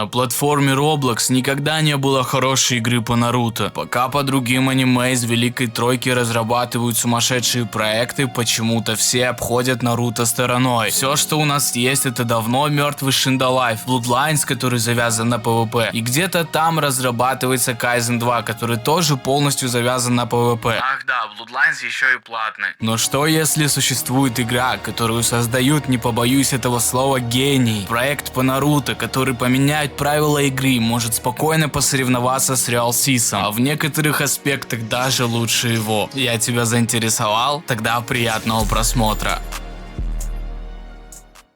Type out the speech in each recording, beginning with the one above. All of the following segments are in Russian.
На платформе Roblox никогда не было хорошей игры по Наруто. Пока по другим аниме из Великой Тройки разрабатывают сумасшедшие проекты, почему-то все обходят Наруто стороной. Все, что у нас есть, это давно мертвый Shield Life, Bloodlines, который завязан на PvP. И где-то там разрабатывается Kaizen 2, который тоже полностью завязан на PvP. Ах да, Bloodlines еще и платный. Но что если существует игра, которую создают, не побоюсь этого слова, гений? Проект по Наруто, который поменяет правила игры, может спокойно посоревноваться с Real Sis'ом, а в некоторых аспектах даже лучше его. Я тебя заинтересовал? Тогда приятного просмотра.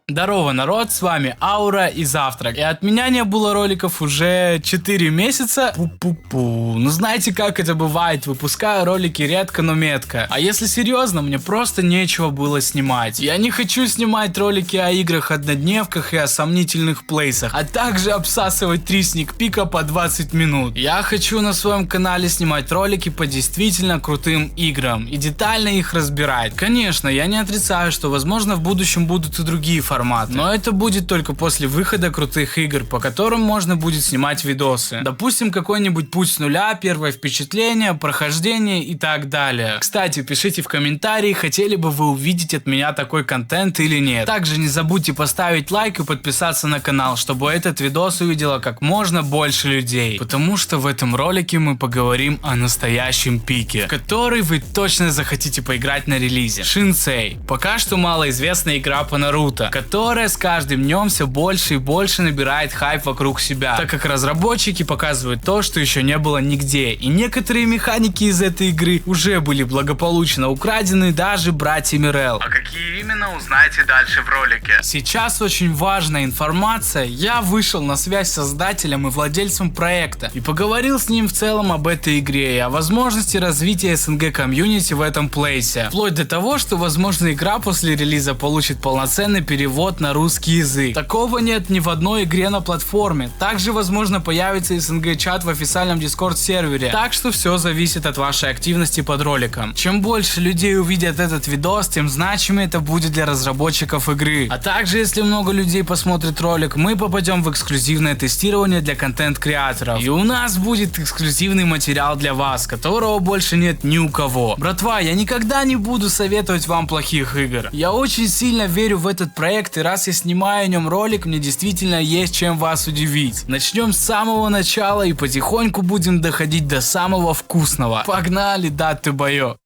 Здорово, народ, с вами Аура и Завтрак. И от меня не было роликов уже 4 месяца. Пу-пу-пу. Ну знаете, как это бывает, выпускаю ролики редко, но метко. А если серьезно, мне просто нечего было снимать. Я не хочу снимать ролики о играх-однодневках и о сомнительных плейсах, а также обсасывать 3 сникпика по 20 минут. Я хочу на своем канале снимать ролики по действительно крутым играм и детально их разбирать. Конечно, я не отрицаю, что возможно в будущем будут и другие форматы, но это будет только после выхода крутых игр, по которым можно будет снимать видосы. Допустим, какой-нибудь путь с нуля, первое впечатление, прохождение и так далее. Кстати, пишите в комментарии, хотели бы вы увидеть от меня такой контент или нет. Также не забудьте поставить лайк и подписаться на канал, чтобы этот видос увидело как можно больше людей. Потому что в этом ролике мы поговорим о настоящем пике, в который вы точно захотите поиграть на релизе. Shinsei. Пока что малоизвестная игра по Наруто, которая с каждым днем все больше и больше набирает хайп вокруг себя, так как разработчики показывают то, что еще не было нигде, и некоторые механики из этой игры уже были благополучно украдены даже братьями Рел. А какие именно, узнаете дальше в ролике. Сейчас очень важная информация. Я вышел на связь с создателем и владельцем проекта и поговорил с ним в целом об этой игре и о возможности развития СНГ комьюнити в этом плейсе. Вплоть до того, что возможно игра после релиза получит полноценный перевод на русский язык. Такого нет ни в одной игре на платформе. Также возможно появится СНГ чат в официальном Discord сервере. Так что все зависит от вашей активности под роликом. Чем больше людей увидят этот видос, тем значимее это будет для разработчиков игры. А также если много людей посмотрит ролик, мы попадем в эксклюзивное тестирование для контент-креаторов. И у нас будет эксклюзивный материал для вас, которого больше нет ни у кого. Братва, я никогда не буду советовать вам плохих игр. Я очень сильно верю в этот проект, и раз я снимаю о нем ролик, мне действительно есть чем вас удивить. Начнем с самого начала и потихоньку будем доходить до самого вкусного. Погнали, даты бою!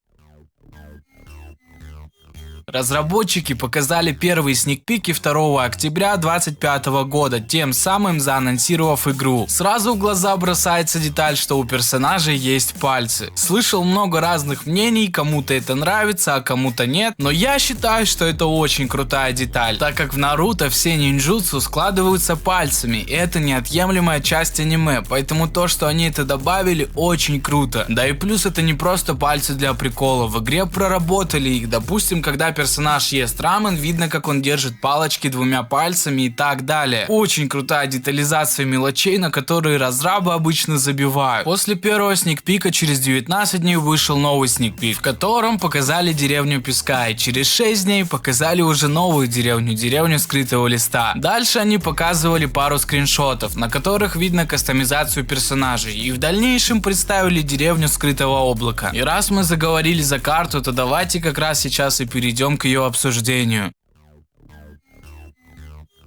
Разработчики показали первые сникпики 2 октября 2025 года, тем самым заанонсировав игру. Сразу в глаза бросается деталь, что у персонажей есть пальцы. Слышал много разных мнений, кому-то это нравится, а кому-то нет, но я считаю, что это очень крутая деталь, так как в Наруто все ниндзюцу складываются пальцами, и это неотъемлемая часть аниме, поэтому то, что они это добавили, очень круто. Да и плюс это не просто пальцы для прикола, в игре проработали их, допустим, когда персонаж ест рамен, видно, как он держит палочки 2 пальцами и так далее. Очень крутая детализация мелочей, на которые разрабы обычно забивают. После первого сникпика через 19 дней вышел новый сникпик, в котором показали деревню песка, и через 6 дней показали уже новую деревню скрытого листа. Дальше они показывали пару скриншотов, на которых видно кастомизацию персонажей, и в дальнейшем представили деревню скрытого облака. И раз мы заговорили за карту, то давайте как раз сейчас и перейдем к ее обсуждению.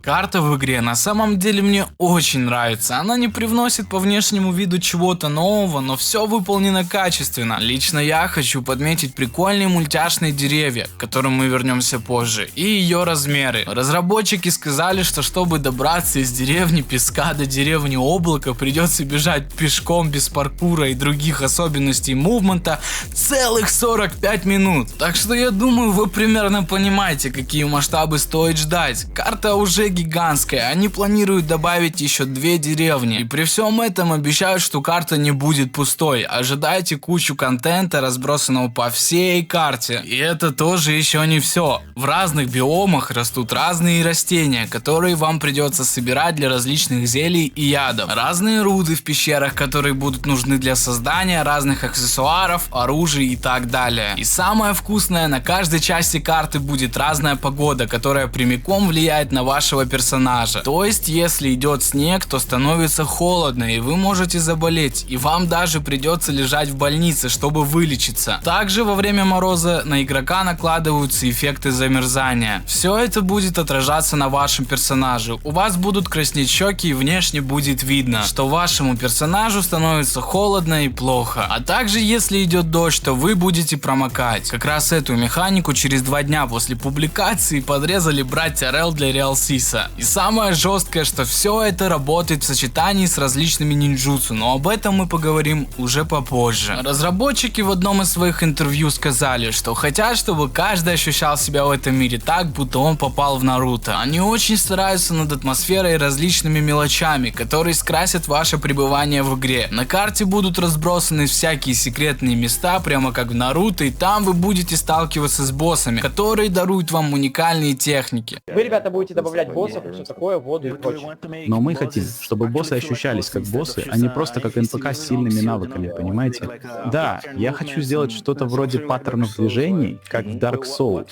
Карта в игре на самом деле мне очень нравится. Она не привносит по внешнему виду чего-то нового, но все выполнено качественно. Лично я хочу подметить прикольные мультяшные деревья, к которым мы вернемся позже, и ее размеры. Разработчики сказали, что чтобы добраться из деревни песка до деревни облака, придется бежать пешком без паркура и других особенностей мувмента целых 45 минут. Так что я думаю, вы примерно понимаете, какие масштабы стоит ждать. Карта уже гигантская, они планируют добавить еще 2 деревни. И при всем этом обещают, что карта не будет пустой. Ожидайте кучу контента, разбросанного по всей карте. И это тоже еще не все. В разных биомах растут разные растения, которые вам придется собирать для различных зелий и ядов. Разные руды в пещерах, которые будут нужны для создания разных аксессуаров, оружия и так далее. И самое вкусное, на каждой части карты будет разная погода, которая прямиком влияет на вашего вашего персонажа. То есть, если идет снег, то становится холодно, и вы можете заболеть, и вам даже придется лежать в больнице, чтобы вылечиться. Также во время мороза на игрока накладываются эффекты замерзания. Все это будет отражаться на вашем персонаже. У вас будут краснеть щеки, и внешне будет видно, что вашему персонажу становится холодно и плохо. А также, если идет дождь, то вы будете промокать. Как раз эту механику через 2 дня после публикации подрезали братья Рел для Реалсиса. И самое жесткое, что все это работает в сочетании с различными нинджутсу, но об этом мы поговорим уже попозже. Разработчики в одном из своих интервью сказали, что хотят, чтобы каждый ощущал себя в этом мире так, будто он попал в Наруто. Они очень стараются над атмосферой и различными мелочами, которые скрасят ваше пребывание в игре. На карте будут разбросаны всякие секретные места, прямо как в Наруто, и там вы будете сталкиваться с боссами, которые даруют вам уникальные техники. Вы, ребята, будете добавлять боссов и все такое, воду и прочее. Но мы хотим, чтобы боссы ощущались как боссы, а не просто как НПК с сильными навыками, понимаете? Да, я хочу сделать что-то вроде паттернов движений, как в Dark Souls.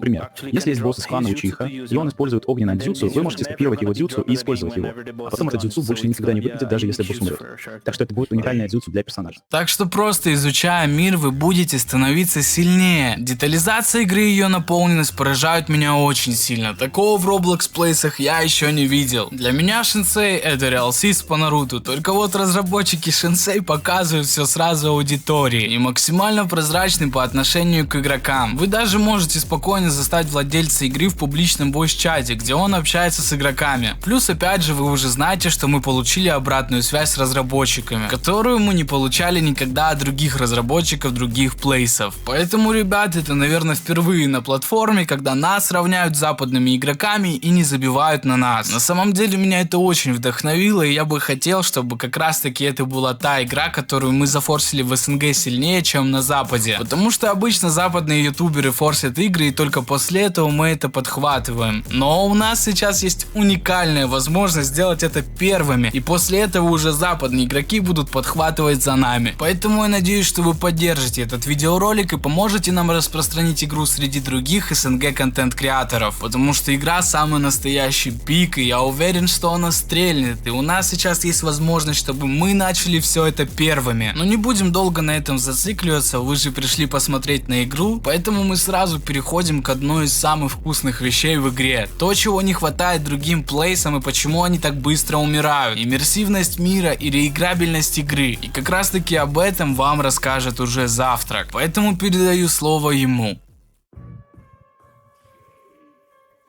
Пример. Если есть босс из клана Учиха, и он использует огненное дзюцу, вы можете скопировать его дзюцу и использовать его. А потом этот дзюцу больше никогда не выйдет, даже если босс умрет. Так что это будет уникальное дзюцу для персонажа. Так что просто изучая мир, вы будете становиться сильнее. Детализация игры и ее наполненность поражают меня очень сильно. Такого в Roblox Place'ах я еще не видел. Для меня Shinsei это Реалсис по Наруто, только вот разработчики Shinsei показывают все сразу аудитории и максимально прозрачны по отношению к игрокам. Вы даже можете спокойно застать владельца игры в публичном voice-чате, где он общается с игроками. Плюс опять же вы уже знаете, что мы получили обратную связь с разработчиками, которую мы не получали никогда от других разработчиков других плейсов. Поэтому, ребят, это, наверное, впервые на платформе, когда нас равняют с западными игроками и не забивают на нас. На самом деле меня это очень вдохновило, и я бы хотел, чтобы как раз таки это была та игра, которую мы зафорсили в СНГ сильнее, чем на Западе. Потому что обычно западные ютуберы форсят игры, и только после этого мы это подхватываем. Но у нас сейчас есть уникальная возможность сделать это первыми, и после этого уже западные игроки будут подхватывать за нами. Поэтому я надеюсь, что вы поддержите этот видеоролик и поможете нам распространить игру среди других СНГ контент-креаторов, потому что игра самый настоящий пик, и я уверен, что она стрельнет, и у нас сейчас есть возможность, чтобы мы начали все это первыми. Но не будем долго на этом зацикливаться, вы же пришли посмотреть на игру, поэтому мы сразу переходим к одной из самых вкусных вещей в игре. То, чего не хватает другим плейсам и почему они так быстро умирают. Иммерсивность мира и реиграбельность игры. И как раз таки об этом вам расскажет уже Завтрак. Поэтому передаю слово ему.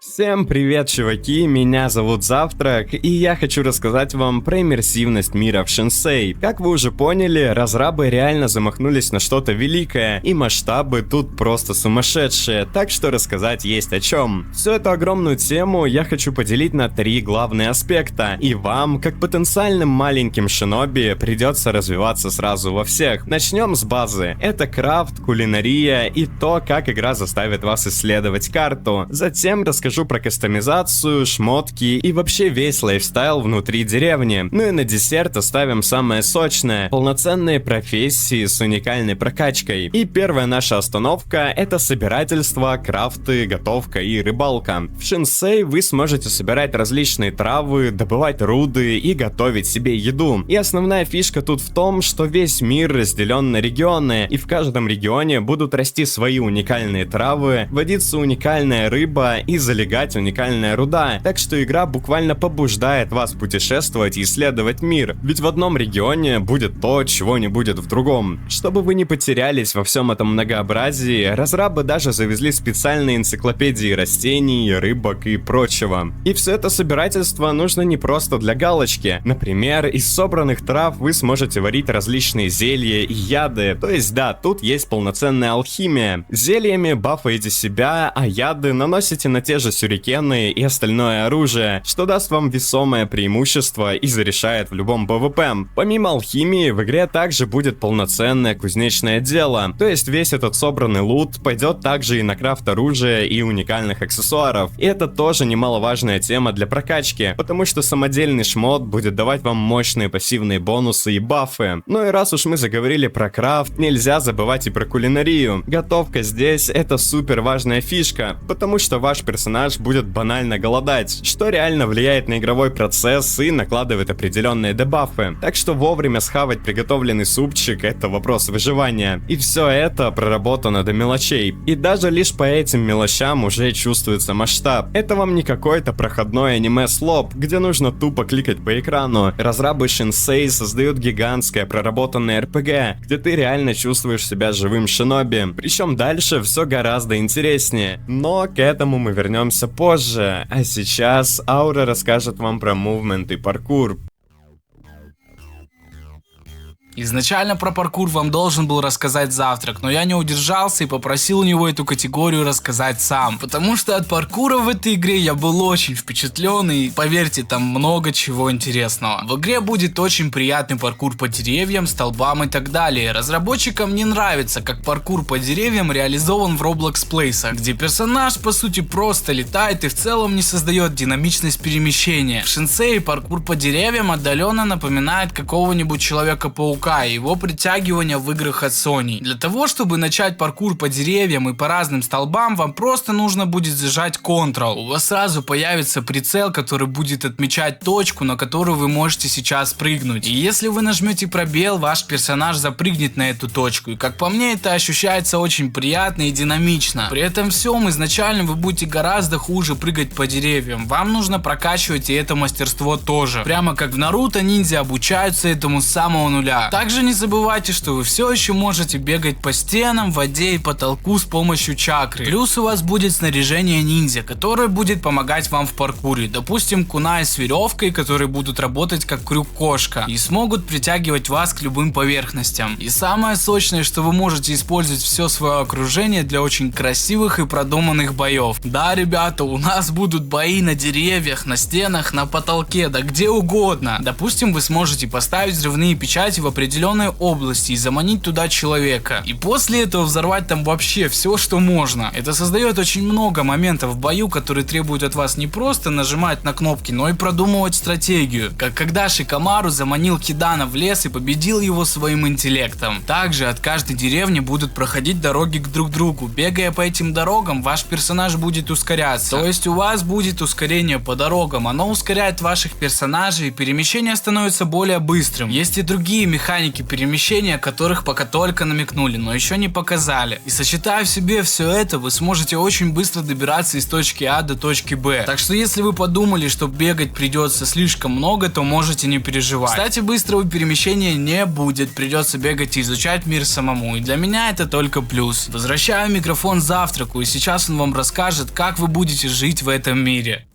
Всем привет, чуваки, меня зовут Завтрак, и я хочу рассказать вам про иммерсивность мира в Shinsei. Как вы уже поняли, разрабы реально замахнулись на что-то великое, и масштабы тут просто сумасшедшие, так что рассказать есть о чем. Всю эту огромную тему я хочу поделить на 3 главные аспекта, и вам, как потенциальным маленьким шиноби, придется развиваться сразу во всех. Начнем с базы. Это крафт, кулинария и то, как игра заставит вас исследовать карту. Затем расскажу про кастомизацию, шмотки и вообще весь лайфстайл внутри деревни. Ну и на десерт оставим самое сочное — полноценные профессии с уникальной прокачкой. И первая наша остановка — это собирательство, крафты, готовка и рыбалка. В Shinsei вы сможете собирать различные травы, добывать руды и готовить себе еду. И основная фишка тут в том, что весь мир разделен на регионы, и в каждом регионе будут расти свои уникальные травы, водиться уникальная рыба и залегать уникальная руда, так что игра буквально побуждает вас путешествовать и исследовать мир, ведь в одном регионе будет то, чего не будет в другом. Чтобы вы не потерялись во всем этом многообразии, разрабы даже завезли специальные энциклопедии растений, рыбок и прочего. И все это собирательство нужно не просто для галочки. Например, из собранных трав вы сможете варить различные зелья и яды, то есть да, тут есть полноценная алхимия. Зельями бафаете себя, а яды наносите на те же же сюрикены и остальное оружие, что даст вам весомое преимущество и зарешает в любом ПВП. Помимо алхимии, в игре также будет полноценное кузнечное дело, то есть весь этот собранный лут пойдет также и на крафт оружия и уникальных аксессуаров. И это тоже немаловажная тема для прокачки, потому что самодельный шмот будет давать вам мощные пассивные бонусы и бафы. Ну и раз уж мы заговорили про крафт, нельзя забывать и про кулинарию. Готовка здесь это супер важная фишка, потому что ваш персонаж будет банально голодать, что реально влияет на игровой процесс и накладывает определенные дебафы. Так что вовремя схавать приготовленный супчик это вопрос выживания. И все это проработано до мелочей. И даже лишь по этим мелочам уже чувствуется масштаб. Это вам не какой-то проходной аниме-слоп, где нужно тупо кликать по экрану. Разрабы Shinsei создают гигантское проработанное РПГ, где ты реально чувствуешь себя живым шиноби. Причем дальше все гораздо интереснее. Но к этому мы вернемся позже. А сейчас Аура расскажет вам про мувмент и паркур. Изначально про паркур вам должен был рассказать Завтрак, но я не удержался и попросил у него эту категорию рассказать сам. Потому что от паркура в этой игре я был очень впечатлен, и поверьте, там много чего интересного. В игре будет очень приятный паркур по деревьям, столбам и так далее. Разработчикам не нравится, как паркур по деревьям реализован в Roblox Place, где персонаж по сути просто летает и в целом не создает динамичность перемещения. В Shinsei паркур по деревьям отдаленно напоминает какого-нибудь Человека-паука и его притягивание в играх от Sony. Для того, чтобы начать паркур по деревьям и по разным столбам, вам просто нужно будет зажать Ctrl. У вас сразу появится прицел, который будет отмечать точку, на которую вы можете сейчас прыгнуть. И если вы нажмете пробел, ваш персонаж запрыгнет на эту точку. И как по мне, это ощущается очень приятно и динамично. При этом всем изначально вы будете гораздо хуже прыгать по деревьям. Вам нужно прокачивать и это мастерство тоже. Прямо как в Наруто, ниндзя обучаются этому с самого нуля. Также не забывайте, что вы все еще можете бегать по стенам, воде и потолку с помощью чакры. Плюс у вас будет снаряжение ниндзя, которое будет помогать вам в паркуре. Допустим, кунай с веревкой, которые будут работать как крюк-кошка и смогут притягивать вас к любым поверхностям. И самое сочное, что вы можете использовать все свое окружение для очень красивых и продуманных боев. Да, ребята, у нас будут бои на деревьях, на стенах, на потолке, да где угодно. Допустим, вы сможете поставить взрывные печати в определенной области и заманить туда человека. И после этого взорвать там вообще все, что можно. Это создает очень много моментов в бою, которые требуют от вас не просто нажимать на кнопки, но и продумывать стратегию. Как когда Шикамару заманил Кидана в лес и победил его своим интеллектом. Также от каждой деревни будут проходить дороги к друг другу. Бегая по этим дорогам, ваш персонаж будет ускоряться. То есть у вас будет ускорение по дорогам. Оно ускоряет ваших персонажей, и перемещение становится более быстрым. Есть и другие механики перемещения, которых пока только намекнули, но еще не показали. И сочетая в себе все это, вы сможете очень быстро добираться из точки А до точки Б. Так что если вы подумали, что бегать придется слишком много, то можете не переживать. Кстати, быстрого перемещения не будет, придется бегать и изучать мир самому. И для меня это только плюс. Возвращаю микрофон Завтраку, и сейчас он вам расскажет, как вы будете жить в этом мире.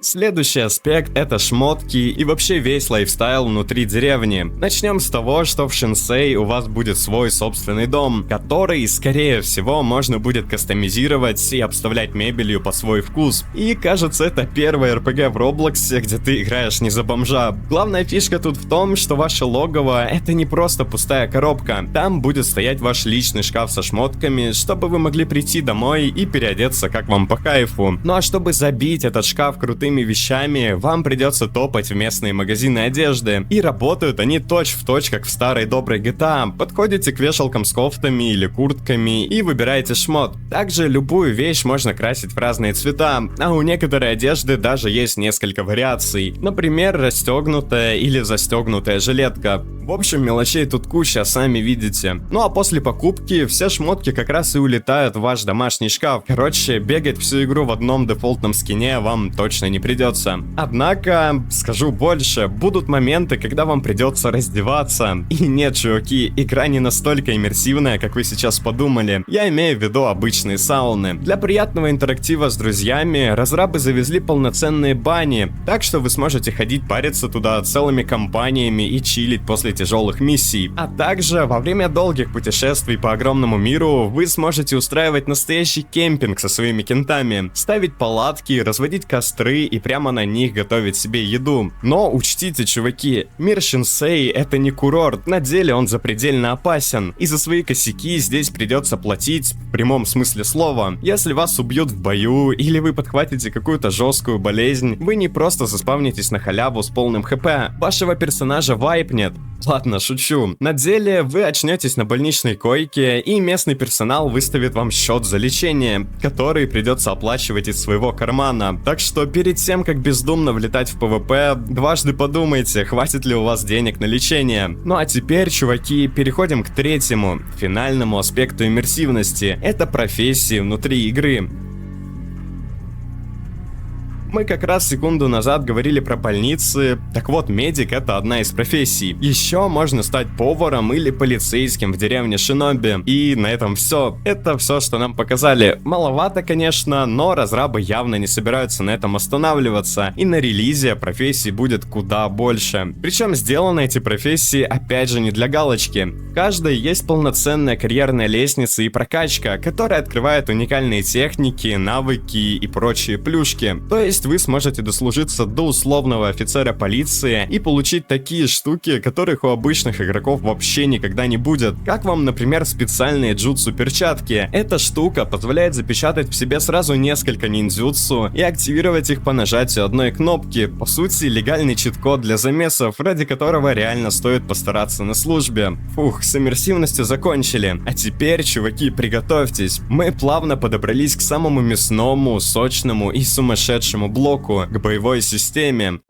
Следующий аспект — это шмотки и вообще весь лайфстайл внутри деревни. Начнем с того, что в Shinsei у вас будет свой собственный дом, который, скорее всего, можно будет кастомизировать и обставлять мебелью по свой вкус. И кажется, это первый RPG в Роблоксе, где ты играешь не за бомжа. Главная фишка тут в том, что ваше логово — это не просто пустая коробка. Там будет стоять ваш личный шкаф со шмотками, чтобы вы могли прийти домой и переодеться как вам по кайфу. Ну а чтобы забить этот шкаф крутыми вещами, вам придется топать в местные магазины одежды. И работают они точь-в-точь, как в старой доброй GTA. Подходите к вешалкам с кофтами или куртками и выбираете шмот. Также любую вещь можно красить в разные цвета, а у некоторой одежды даже есть несколько вариаций. Например, расстегнутая или застегнутая жилетка. В общем, мелочей тут куча, сами видите. Ну а после покупки все шмотки как раз и улетают в ваш домашний шкаф. Короче, бегать всю игру в одном дефолтном скине вам точно не придется. Однако, скажу больше, будут моменты, когда вам придется раздеваться. И нет, чуваки, игра не настолько иммерсивная, как вы сейчас подумали. Я имею в виду обычные сауны. Для приятного интерактива с друзьями разрабы завезли полноценные бани, так что вы сможете ходить париться туда целыми компаниями и чилить после тяжелых миссий. А также во время долгих путешествий по огромному миру вы сможете устраивать настоящий кемпинг со своими кентами, ставить палатки, разводить костры и прямо на них готовить себе еду. Но учтите, чуваки, мир Shinsei это не курорт, на деле он запредельно опасен, и за свои косяки здесь придется платить в прямом смысле слова. Если вас убьют в бою или вы подхватите какую-то жесткую болезнь, вы не просто заспавнитесь на халяву с полным хп, вашего персонажа вайпнет. Ладно, шучу. На деле вы очнетесь на больничной койке, и местный персонал выставит вам счет за лечение, который придется оплачивать из своего кармана. Так что перед тем, как бездумно влетать в ПВП, дважды подумайте, хватит ли у вас денег на лечение. Ну а теперь, чуваки, переходим к третьему, финальному аспекту иммерсивности. Это профессии внутри игры. Мы как раз секунду назад говорили про больницы, так вот, медик это одна из профессий. Еще можно стать поваром или полицейским в деревне Шиноби. И на этом все. Это все, что нам показали. Маловато, конечно, но разрабы явно не собираются на этом останавливаться. И на релизе профессий будет куда больше. Причем сделаны эти профессии опять же не для галочки. В каждой есть полноценная карьерная лестница и прокачка, которая открывает уникальные техники, навыки и прочие плюшки. То есть вы сможете дослужиться до условного офицера полиции и получить такие штуки, которых у обычных игроков вообще никогда не будет. Как вам, например, специальные джутсу перчатки. Эта штука позволяет запечатать в себе сразу несколько ниндзюцу и активировать их по нажатию одной кнопки. По сути, легальный чит-код для замесов, ради которого реально стоит постараться на службе. Фух, с иммерсивностью закончили. А теперь, чуваки, приготовьтесь. Мы плавно подобрались к самому мясному, сочному и сумасшедшему блоку, к боевой системе.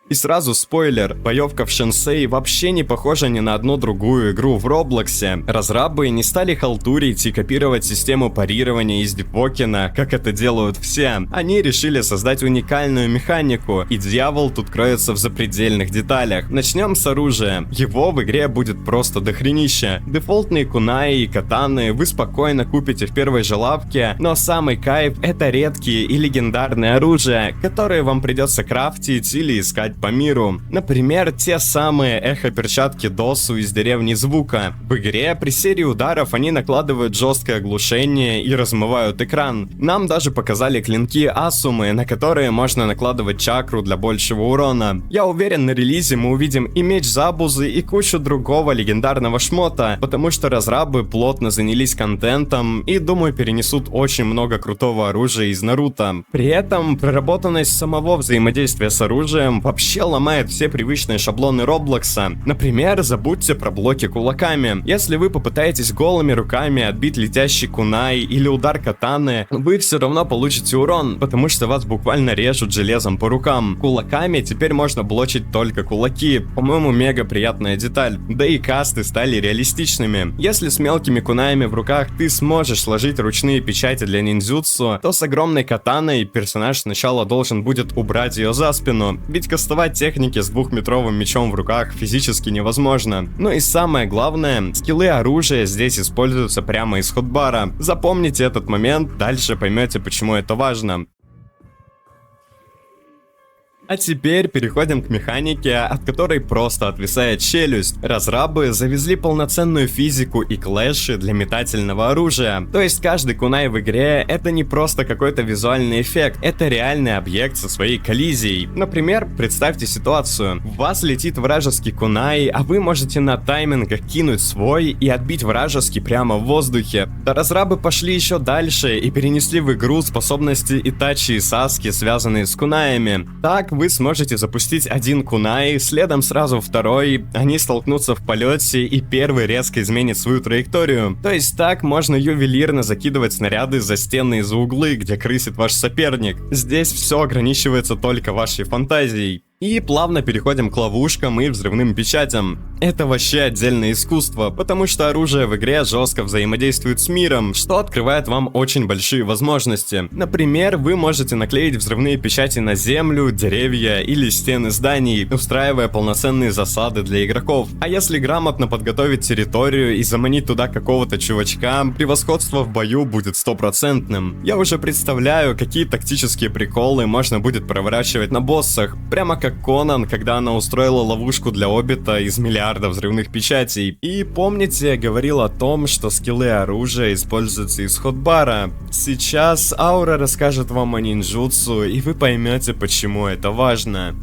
И сразу спойлер, боевка в Shinsei вообще не похожа ни на одну другую игру в Роблоксе. Разрабы не стали халтурить и копировать систему парирования из Дипокена, как это делают все. Они решили создать уникальную механику, и дьявол тут кроется в запредельных деталях. Начнем с оружия. Его в игре будет просто дохренища. Дефолтные кунаи и катаны вы спокойно купите в первой же лавке, но самый кайф это редкие и легендарные оружия, которые вам придется крафтить или искать по миру. Например, те самые эхо-перчатки Досу из деревни Звука. В игре при серии ударов они накладывают жесткое оглушение и размывают экран. Нам даже показали клинки Асумы, на которые можно накладывать чакру для большего урона. Я уверен, на релизе мы увидим и меч Забузы, и кучу другого легендарного шмота, потому что разрабы плотно занялись контентом и, думаю, перенесут очень много крутого оружия из Наруто. При этом проработанность самого взаимодействия с оружием вообще ломает все привычные шаблоны Роблокса. Например, забудьте про блоки кулаками. Если вы попытаетесь голыми руками отбить летящий кунай или удар катаны, вы все равно получите урон, потому что вас буквально режут железом по рукам. Кулаками теперь можно блочить только кулаки. По-моему, мега приятная деталь. Да и касты стали реалистичными. Если с мелкими кунаями в руках ты сможешь сложить ручные печати для ниндзюцу, то с огромной катаной персонаж сначала должен будет убрать ее за спину, ведь кастовать техники с 2-метровым мечом в руках физически невозможно. Ну и самое главное, скиллы оружия здесь используются прямо из хотбара. Запомните этот момент, дальше поймете, почему это важно. А теперь переходим к механике, от которой просто отвисает челюсть. Разрабы завезли полноценную физику и клэши для метательного оружия. То есть каждый кунай в игре это не просто какой-то визуальный эффект, это реальный объект со своей коллизией. Например, представьте ситуацию. В вас летит вражеский кунай, а вы можете на таймингах кинуть свой и отбить вражеский прямо в воздухе. Да разрабы пошли еще дальше и перенесли в игру способности Итачи и Саски, связанные с кунаями. Так вы сможете запустить один кунай, следом сразу второй, они столкнутся в полете и первый резко изменит свою траекторию. То есть так можно ювелирно закидывать снаряды за стены и за углы, где крысит ваш соперник. Здесь все ограничивается только вашей фантазией. И плавно переходим к ловушкам и взрывным печатям. Это вообще отдельное искусство, потому что оружие в игре жестко взаимодействует с миром, что открывает вам очень большие возможности. Например, вы можете наклеить взрывные печати на землю, деревья или стены зданий, устраивая полноценные засады для игроков. А если грамотно подготовить территорию и заманить туда какого-то чувачка, превосходство в бою будет стопроцентным. Я уже представляю, какие тактические приколы можно будет проворачивать на боссах, прямо как как Конан, когда она устроила ловушку для Обита из миллиарда взрывных печатей. И помните, я говорил о том, что скиллы оружия используются из хотбара. Сейчас Аура расскажет вам о нинджутсу, и вы поймете, почему это важно.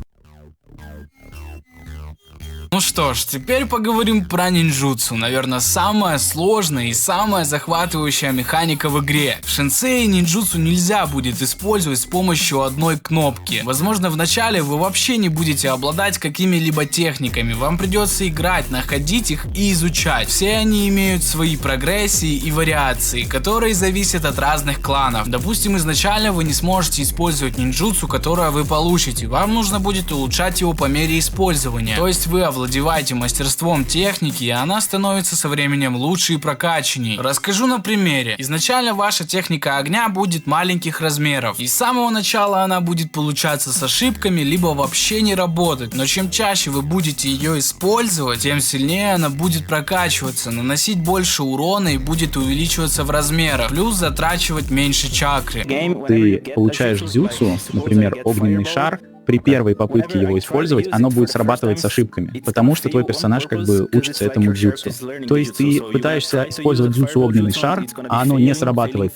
Ну что ж, теперь поговорим про нинджутсу. Наверное, самая сложная и самая захватывающая механика в игре. В Шинсей нинджутсу нельзя будет использовать с помощью одной кнопки. Возможно, вначале вы вообще не будете обладать какими-либо техниками. Вам придется играть, находить их и изучать. Все они имеют свои прогрессии и вариации, которые зависят от разных кланов. Допустим, изначально вы не сможете использовать нинджутсу, которое вы получите. Вам нужно будет улучшать его по мере использования. То есть вы овладеваете мастерством техники, и она становится со временем лучше и прокачанней. Расскажу на примере. Изначально ваша техника огня будет маленьких размеров, и с самого начала она будет получаться с ошибками, либо вообще не работать. Но чем чаще вы будете ее использовать, тем сильнее она будет прокачиваться, наносить больше урона и будет увеличиваться в размерах, плюс затрачивать меньше чакры. Ты получаешь дзюцу, например, огненный шар. При первой попытке его использовать, оно будет срабатывать с ошибками, потому что твой персонаж как бы учится этому дзюцу. То есть ты пытаешься использовать дзюцу огненный шар, а оно не срабатывает,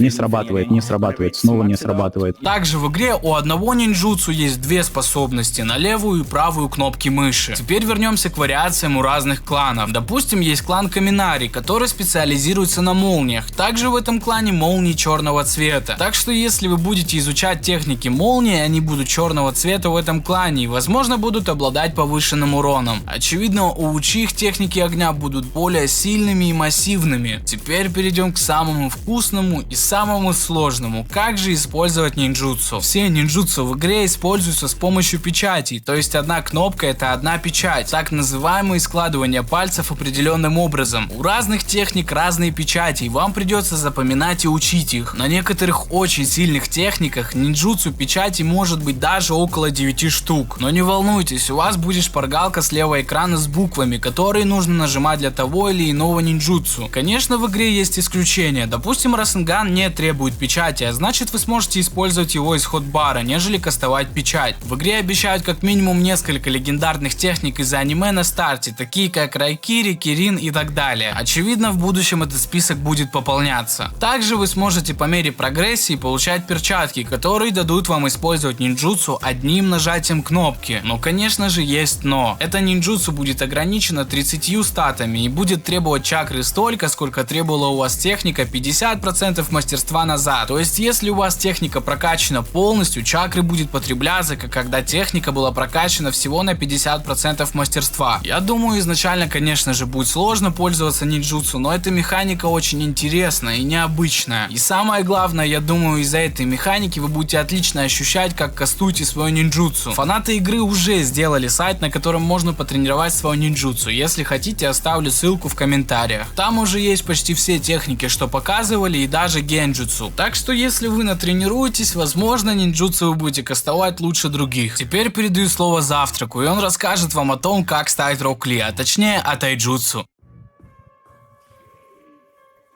снова не срабатывает. Также в игре у одного нинджутсу есть две способности, на левую и правую кнопки мыши. Теперь вернемся к вариациям у разных кланов. Допустим, есть клан Каминари, который специализируется на молниях. Также в этом клане молнии черного цвета. Так что если вы будете изучать техники молнии, они будут черного цвета в этом клане и, возможно, будут обладать повышенным уроном. Очевидно, у Учих техники огня будут более сильными и массивными. Теперь перейдем к самому вкусному и самому сложному. Как же использовать нинджутсу? Все нинджутсу в игре используются с помощью печатей, то есть одна кнопка — это одна печать, так называемое складывание пальцев определенным образом. У разных техник разные печати, и вам придется запоминать и учить их. На некоторых очень сильных техниках нинджутсу печати может быть даже около 9 штук. Но не волнуйтесь, у вас будет шпаргалка слева экрана с буквами, которые нужно нажимать для того или иного нинджутсу. Конечно, в игре есть исключения. Допустим, Расенган не требует печати, а значит вы сможете использовать его из хотбара, нежели кастовать печать. В игре обещают как минимум несколько легендарных техник из аниме на старте, такие как Райкири, Кирин и так далее. Очевидно, в будущем этот список будет пополняться. Также вы сможете по мере прогрессии получать перчатки, которые дадут вам использовать нинджутсу одним нажатием кнопки. Но, конечно же, есть но. Это нинджутсу будет ограничено 30 статами и будет требовать чакры столько, сколько требовала у вас техника 50% мастерства назад. То есть, если у вас техника прокачана полностью, чакры будет потребляться, как когда техника была прокачана всего на 50% мастерства. Я думаю, изначально, конечно же, будет сложно пользоваться нинджутсу, но эта механика очень интересная и необычная. И самое главное, я думаю, из-за этой механики вы будете отлично ощущать, как кастуете свой нинджутсу. Фанаты игры уже сделали сайт, на котором можно потренировать свой нинджутсу. Если хотите, оставлю ссылку в комментариях. Там уже есть почти все техники, что показывали, и даже генджутсу. Так что если вы натренируетесь, возможно, нинджутсу вы будете кастовать лучше других. Теперь передаю слово Завтраку, и он расскажет вам о том, как стать Рок Ли, а точнее о тайджутсу.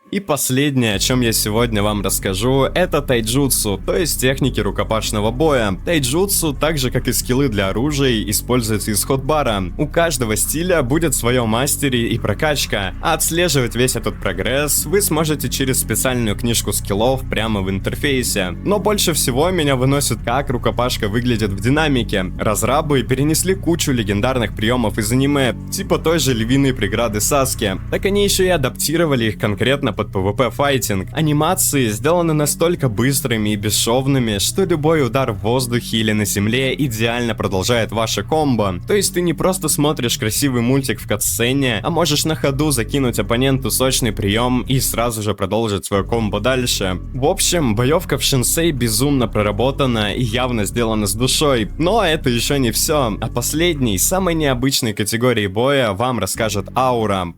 И последнее, о чем я сегодня вам расскажу, это тайджутсу, то есть техники рукопашного боя. Тайджутсу, так же как и скиллы для оружия, используются из хотбара. У каждого стиля будет свое мастери и прокачка, а отслеживать весь этот прогресс вы сможете через специальную книжку скиллов прямо в интерфейсе. Но больше всего меня выносит, как рукопашка выглядит в динамике. Разрабы перенесли кучу легендарных приемов из аниме, типа той же львиной преграды Саске. Так они еще и адаптировали их конкретно под PvP файтинг. Анимации сделаны настолько быстрыми и бесшовными, что любой удар в воздухе или на земле идеально продолжает ваше комбо. То есть ты не просто смотришь красивый мультик в катсцене, а можешь на ходу закинуть оппоненту сочный прием и сразу же продолжить свое комбо дальше. В общем, боевка в Шинсей безумно проработана и явно сделана с душой. Но это еще не все. О последней, самой необычной категории боя вам расскажет Аура.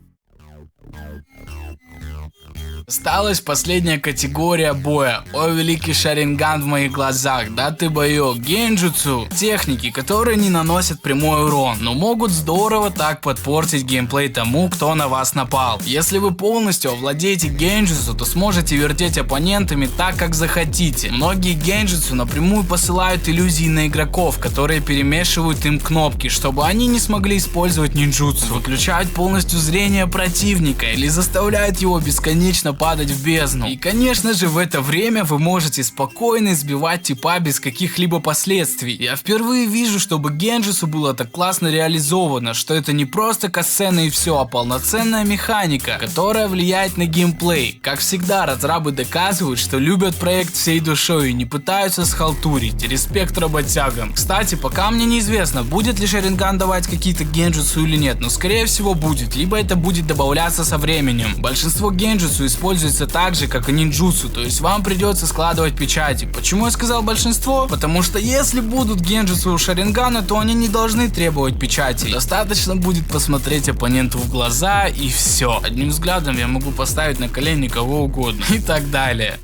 Осталась последняя категория боя. О, великий Шаринган в моих глазах, да ты боёк. Генджутсу. Техники, которые не наносят прямой урон, но могут здорово так подпортить геймплей тому, кто на вас напал. Если вы полностью овладеете генджутсу, то сможете вертеть оппонентами так, как захотите. Многие генджутсу напрямую посылают иллюзии на игроков, которые перемешивают им кнопки, чтобы они не смогли использовать нинджутсу. Выключают полностью зрение противника или заставляют его бесконечно падать в бездну. И конечно же в это время вы можете спокойно избивать типа без каких-либо последствий. Я впервые вижу, чтобы генджутсу было так классно реализовано, что это не просто катсцена и все, а полноценная механика, которая влияет на геймплей. Как всегда, разрабы доказывают, что любят проект всей душой и не пытаются схалтурить. Респект работягам. Кстати, пока мне неизвестно, будет ли Шаринган давать какие-то генджутсу или нет, но скорее всего будет, либо это будет добавляться со временем. Большинство генджутсу используется так же, как и нинджутсу, то есть вам придется складывать печати. Почему я сказал большинство? Потому что если будут генджутсу у Шарингана, то они не должны требовать печати. Достаточно будет посмотреть оппоненту в глаза и все. Одним взглядом я могу поставить на колени кого угодно и так далее.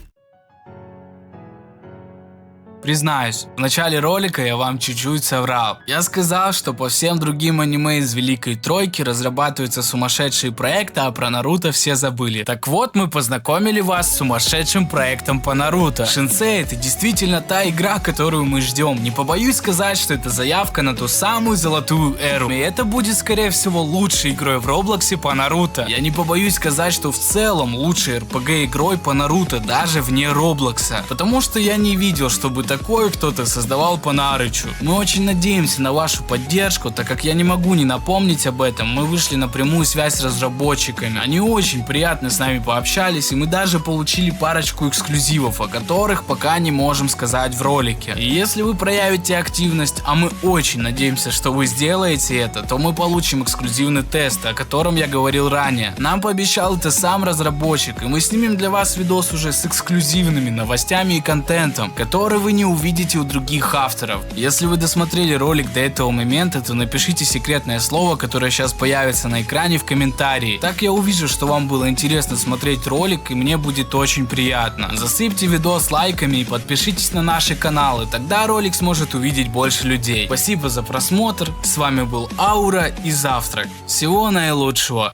Признаюсь, в начале ролика я вам чуть-чуть соврал. Я сказал, что по всем другим аниме из Великой Тройки разрабатываются сумасшедшие проекты, а про Наруто все забыли. Так вот, мы познакомили вас с сумасшедшим проектом по Наруто. Shinsei — это действительно та игра, которую мы ждем. Не побоюсь сказать, что это заявка на ту самую золотую эру. И это будет, скорее всего, лучшей игрой в Роблоксе по Наруто. Я не побоюсь сказать, что в целом лучшей RPG игрой по Наруто даже вне Роблокса. Потому что я не видел, чтобы такое кто-то создавал по Нарычу. Мы очень надеемся на вашу поддержку, так как я не могу не напомнить об этом. Мы вышли на прямую связь с разработчиками. Они очень приятно с нами пообщались, и мы даже получили парочку эксклюзивов, о которых пока не можем сказать в ролике. И если вы проявите активность, а мы очень надеемся, что вы сделаете это, то мы получим эксклюзивный тест, о котором я говорил ранее. Нам пообещал это сам разработчик, и мы снимем для вас видос уже с эксклюзивными новостями и контентом, который вы не увидите у других авторов. Если вы досмотрели ролик до этого момента, то напишите секретное слово, которое сейчас появится на экране, в комментарии. Так я увижу, что вам было интересно смотреть ролик, и мне будет очень приятно. Засыпьте видос лайками и подпишитесь на наши каналы, тогда ролик сможет увидеть больше людей. Спасибо за просмотр, с вами был Аура и Завтрак. Всего наилучшего.